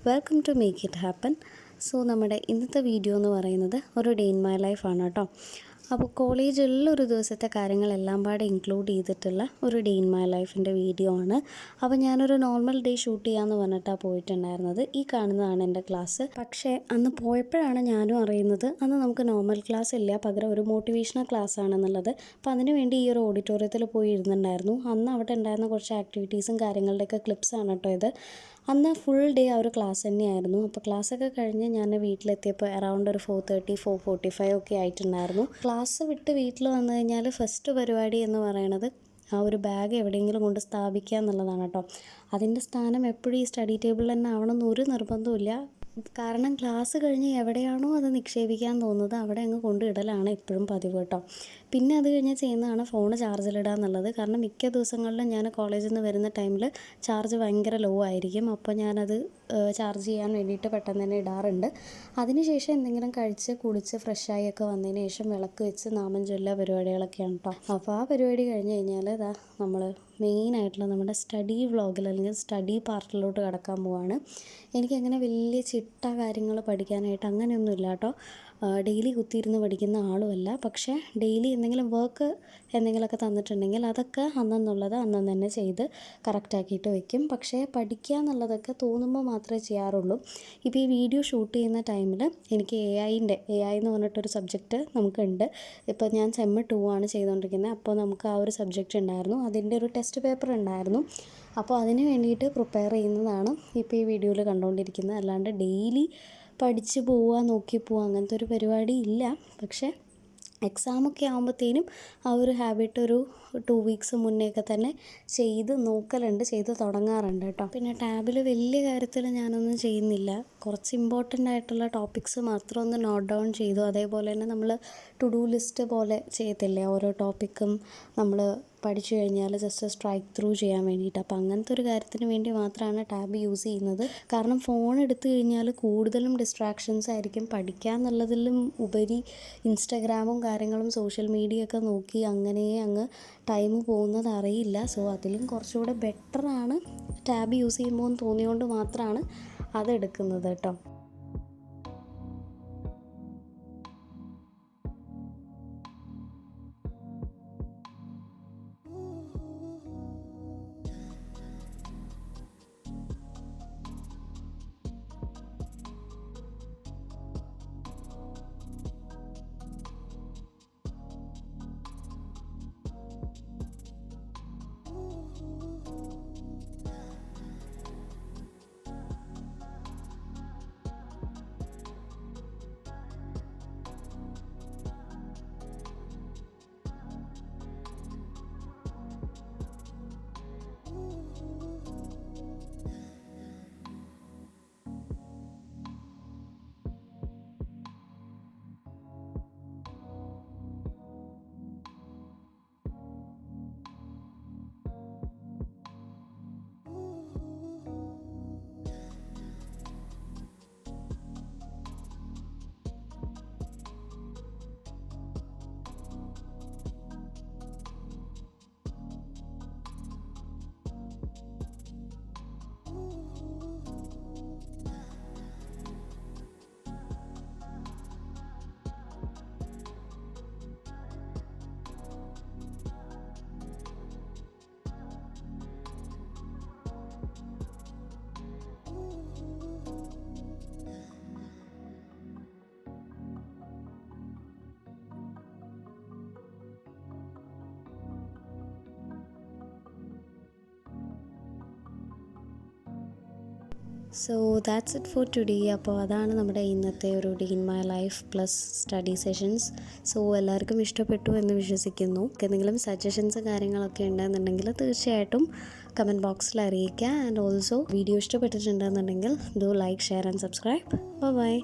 Welcome to make it happen. So നമ്മുടെ ഇന്നത്തെ video എന്ന് പറയുന്നത് ഒരു ഡേ ഇൻ മൈ ലൈഫാണ് കേട്ടോ. അപ്പോൾ കോളേജിലുള്ള ഒരു ദിവസത്തെ കാര്യങ്ങളെല്ലാം പാടെ ഇൻക്ലൂഡ് ചെയ്തിട്ടുള്ള ഒരു ഡേ ഇൻ മൈ ലൈഫിൻ്റെ വീഡിയോ ആണ്. അപ്പോൾ ഞാനൊരു നോർമൽ ഡേ ഷൂട്ട് ചെയ്യാമെന്ന് പറഞ്ഞിട്ടാണ് പോയിട്ടുണ്ടായിരുന്നത്. ഈ കാണുന്നതാണ് എൻ്റെ ക്ലാസ്. പക്ഷേ അന്ന് പോയപ്പോഴാണ് ഞാനും അറിയുന്നത് അന്ന് നമുക്ക് നോർമൽ ക്ലാസ് ഇല്ല, പകരം ഒരു മോട്ടിവേഷണൽ ക്ലാസ് ആണെന്നുള്ളത്. അപ്പോൾ അതിന് വേണ്ടി ഈ ഒരു ഓഡിറ്റോറിയത്തിൽ പോയി ഇരുന്നുണ്ടായിരുന്നു. അന്ന് അവിടെ ഉണ്ടായിരുന്ന കുറച്ച് ആക്ടിവിറ്റീസും കാര്യങ്ങളുടെയൊക്കെ ക്ലിപ്സാണ് കേട്ടോ ഇത്. അന്ന് ഫുൾ ഡേ ആ ഒരു ക്ലാസ് തന്നെയായിരുന്നു. അപ്പോൾ ക്ലാസ്സൊക്കെ കഴിഞ്ഞ് ഞാൻ വീട്ടിലെത്തിയപ്പോൾ അറൗണ്ട് ഒരു 4:30 4:45 ഒക്കെ ആയിട്ടുണ്ടായിരുന്നു. ക്ലാസ് വിട്ട് വീട്ടിൽ വന്നു കഴിഞ്ഞാൽ ഫസ്റ്റ് പരിപാടി എന്ന് പറയണത് ആ ഒരു ബാഗ് എവിടെയെങ്കിലും കൊണ്ട് സ്ഥാപിക്കുക എന്നുള്ളതാണ് കേട്ടോ. അതിൻ്റെ സ്ഥാനം എപ്പോഴും ഈ സ്റ്റഡി ടേബിളിൽ തന്നെ ആവണമെന്ന് ഒരു നിർബന്ധമില്ല. കാരണം ക്ലാസ് കഴിഞ്ഞ് എവിടെയാണോ അത് നിക്ഷേപിക്കാൻ തോന്നുന്നത് അവിടെ അങ്ങ് കൊണ്ടിടലാണ് എപ്പോഴും പതിവ് കേട്ടോ. പിന്നെ അത് കഴിഞ്ഞ് ചെയ്യുന്നതാണ് ഫോൺ ചാർജിലിടുക എന്നുള്ളത്. കാരണം മിക്ക ദിവസങ്ങളിലും ഞാൻ കോളേജിൽ നിന്ന് വരുന്ന ടൈമിൽ ചാർജ് ഭയങ്കര ലോ ആയിരിക്കും. അപ്പോൾ ഞാനത് ചാർജ് ചെയ്യാൻ വേണ്ടിയിട്ട് പെട്ടെന്ന് തന്നെ ഇടാറുണ്ട്. അതിനുശേഷം എന്തെങ്കിലും കഴിച്ച് കുളിച്ച് ഫ്രഷായി ഒക്കെ വന്നതിന് ശേഷം വിളക്ക് വെച്ച് നാമം ചൊല്ലുക പരിപാടികളൊക്കെയാണ് കേട്ടോ. അപ്പോൾ ആ പരിപാടി കഴിഞ്ഞ് കഴിഞ്ഞാൽ ഇതാ നമ്മൾ മെയിനായിട്ടുള്ള നമ്മുടെ സ്റ്റഡി വ്ളോഗിൽ അല്ലെങ്കിൽ സ്റ്റഡി പാർട്ടിലോട്ട് കടക്കാൻ പോവാണ്. എനിക്കങ്ങനെ വലിയ ചിട്ട കാര്യങ്ങൾ പഠിക്കാനായിട്ട് അങ്ങനെയൊന്നുമില്ല കേട്ടോ. ഡെയിലി കുത്തിയിരുന്ന് പഠിക്കുന്ന ആളുമല്ല. പക്ഷേ ഡെയിലി എന്തെങ്കിലും വർക്ക് എന്തെങ്കിലുമൊക്കെ തന്നിട്ടുണ്ടെങ്കിൽ അതൊക്കെ അന്നെന്നുള്ളത് അന്നു തന്നെ ചെയ്ത് കറക്റ്റാക്കിയിട്ട് വെക്കും. പക്ഷേ പഠിക്കുക എന്നുള്ളതൊക്കെ തോന്നുമ്പോൾ മാത്രമേ ചെയ്യാറുള്ളൂ. ഇപ്പോൾ ഈ വീഡിയോ ഷൂട്ട് ചെയ്യുന്ന ടൈമിൽ എനിക്ക് എ ഐ എന്ന് പറഞ്ഞിട്ടൊരു സബ്ജക്റ്റ് നമുക്കുണ്ട്. ഇപ്പോൾ ഞാൻ സെം 2 ആണ് ചെയ്തുകൊണ്ടിരിക്കുന്നത്. അപ്പോൾ നമുക്ക് ആ ഒരു സബ്ജക്റ്റ് ഉണ്ടായിരുന്നു. അതിൻ്റെ ഒരു ടെസ്റ്റ് പേപ്പർ ഉണ്ടായിരുന്നു. അപ്പോൾ അതിന് വേണ്ടിയിട്ട് പ്രിപ്പയർ ചെയ്യുന്നതാണ് ഇപ്പോൾ ഈ വീഡിയോയിൽ കണ്ടുകൊണ്ടിരിക്കുന്നത്. അല്ലാണ്ട് ഡെയിലി പഠിച്ച് പോവുക നോക്കി പോവുക അങ്ങനത്തെ ഒരു പരിപാടി ഇല്ല. പക്ഷേ എക്സാമൊക്കെ ആകുമ്പോഴത്തേനും ആ ഒരു ഹാബിറ്റ് ഒരു 2 വീക്സ് മുന്നേയൊക്കെ തന്നെ ചെയ്ത് നോക്കലുണ്ട്, ചെയ്ത് തുടങ്ങാറുണ്ട് കേട്ടോ. പിന്നെ ടാബിൽ വലിയ കാര്യത്തിൽ ഞാനൊന്നും ചെയ്യുന്നില്ല. കുറച്ച് ഇമ്പോർട്ടൻ്റ് ആയിട്ടുള്ള ടോപ്പിക്സ് മാത്രം ഒന്ന് നോട്ട് ഡൗൺ ചെയ്തു. അതേപോലെ തന്നെ നമ്മൾ ടു ഡു ലിസ്റ്റ് പോലെ ചെയ്യത്തില്ലേ, ഓരോ ടോപ്പിക്കും നമ്മൾ പഠിച്ചു കഴിഞ്ഞാൽ ജസ്റ്റ് സ്ട്രൈക്ക് ത്രൂ ചെയ്യാൻ വേണ്ടിയിട്ട്. അപ്പോൾ അങ്ങനത്തെ ഒരു കാര്യത്തിന് വേണ്ടി മാത്രമാണ് ടാബ് യൂസ് ചെയ്യുന്നത്. കാരണം ഫോൺ എടുത്തു കഴിഞ്ഞാൽ കൂടുതലും ഡിസ്ട്രാക്ഷൻസ് ആയിരിക്കും. പഠിക്കുക എന്നുള്ളതിലും ഉപരി ഇൻസ്റ്റഗ്രാമും കാര്യങ്ങളും സോഷ്യൽ മീഡിയ ഒക്കെ നോക്കി അങ്ങനെ അങ്ങ് ടൈം പോകുന്നത് അറിയില്ല. സോ അതിലും കുറച്ചുകൂടെ ബെറ്ററാണ് ടാബ് യൂസ് ചെയ്യുമ്പോൾ എന്ന് തോന്നിയുകൊണ്ട് മാത്രമാണ് അതെടുക്കുന്നത് കേട്ടോ. So that's it for today. അപ്പോൾ അതാണ് നമ്മുടെ ഇന്നത്തെ ഒരു day in my life plus study sessions. So എല്ലാവർക്കും ഇഷ്ടപ്പെട്ടു എന്ന് വിശ്വസിക്കുന്നു. എന്തെങ്കിലും സജഷൻസ് കാര്യങ്ങളൊക്കെ ഉണ്ടെന്നുണ്ടെങ്കിൽ തീർച്ചയായിട്ടും കമൻറ്റ് ബോക്സിൽ അറിയിക്കുക. ആൻഡ് ഓൾസോ വീഡിയോ ഇഷ്ടപ്പെട്ടിട്ടുണ്ടെന്നുണ്ടെങ്കിൽ do like, share and subscribe. By.